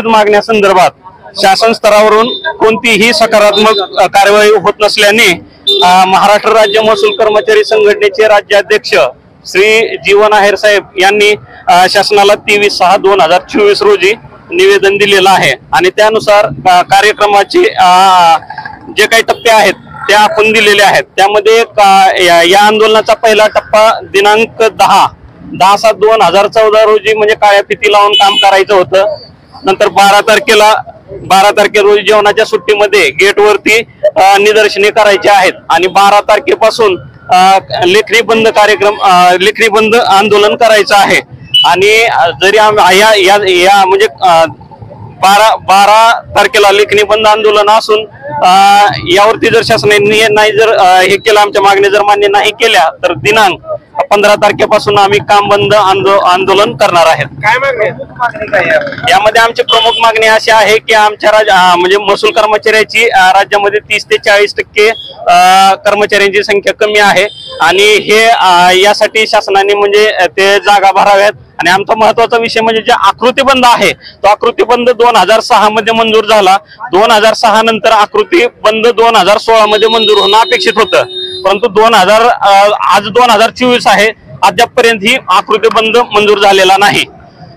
विविध मागण्यासंदर्भात शासन स्तरावरून कोणतीही सकारात्मक कार्यवाही होत नसल्याने महाराष्ट्र राज्य महसूल कर्मचारी संघटनेचे राज्याध्यक्ष श्री जीवन आहेर साहेब यांनी शासनाला 23/6/2024 रोजी निवेदन दिलेलं आहे आणि त्यानुसार कार्यक्रमाचे जे काही टप्पे आहेत ते आपण दिलेले आहेत। त्यामध्ये या आंदोलनाचा पहिला टप्पा दिनांक 10/7/2014 रोजी म्हणजे काळ्या फिती लावून काम करायचं होतं। नंतर 12 तारखे रोजी जेवणाच्या सुट्टीमध्ये गेटवरती निदर्शने करायचे आहेत आणि 12 तारखेपासून लेखनी बंद आंदोलन करायचं आहे। आणि जरी या म्हणजे 12 तारखेला लेखनी बंद आंदोलन असून यावरती जर शासनाने नाही जर हे केलं, आमच्या मागण्या जर मान्य नाही केल्या तर दिनांक 15 तारखेपासून आम्ही काम बंद आंदोलन करणार आहेत। काय मागणी यामध्ये आमची प्रमुख मागणी अशी आहे की आमच्या म्हणजे महसूल कर्मचाऱ्याची राज्यामध्ये 30 ते 40% कर्मचाऱ्यांची संख्या कमी आहे आणि हे यासाठी शासनाने म्हणजे ते जागा भराव्यात। आणि आमचा महत्वाचा विषय म्हणजे जे आकृतीबंध आहे तो आकृतीबंध 2006 मध्ये मंजूर झाला। 2006 नंतर आकृतीबंध 2016 मध्ये मंजूर होणं अपेक्षित होतं, परंतु आज 2024 आहे, अद्यापपर्यंत ही आकृतीबंध मंजूर झालेला नाही।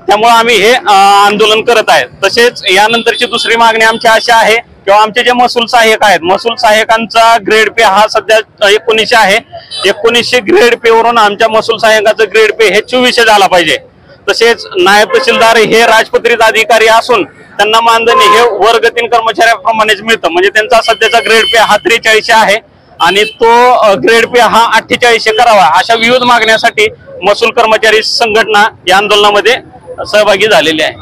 त्यामुळे आम्ही हे आंदोलन करत आहे। तसेच यानंतरची दुसरी मागणी आमची अशी आहे किंवा आमचे जे महसूल सहाय्यक आहेत, महसूल सहाय्यकांचा ग्रेड पे हा सध्या 1900 आहे। 1900 ग्रेड पे वरून आमच्या महसूल सहाय्यकाचं ग्रेड पे हे 2400 झाला पाहिजे। तसेच नायब तहसीलदार हे राजपत्रित अधिकारी असून त्यांना मानधन हे वर्ग 3 कर्मचाऱ्याप्रमाणेच मिळतं, म्हणजे त्यांचा सध्याचा ग्रेड पे हा 4300 आहे आणि तो ग्रेड पे हा 4800 करावा। अशा विविध मागण्यासाठी महसूल कर्मचारी संघटना या आंदोलनामध्ये सहभागी झालेली आहे।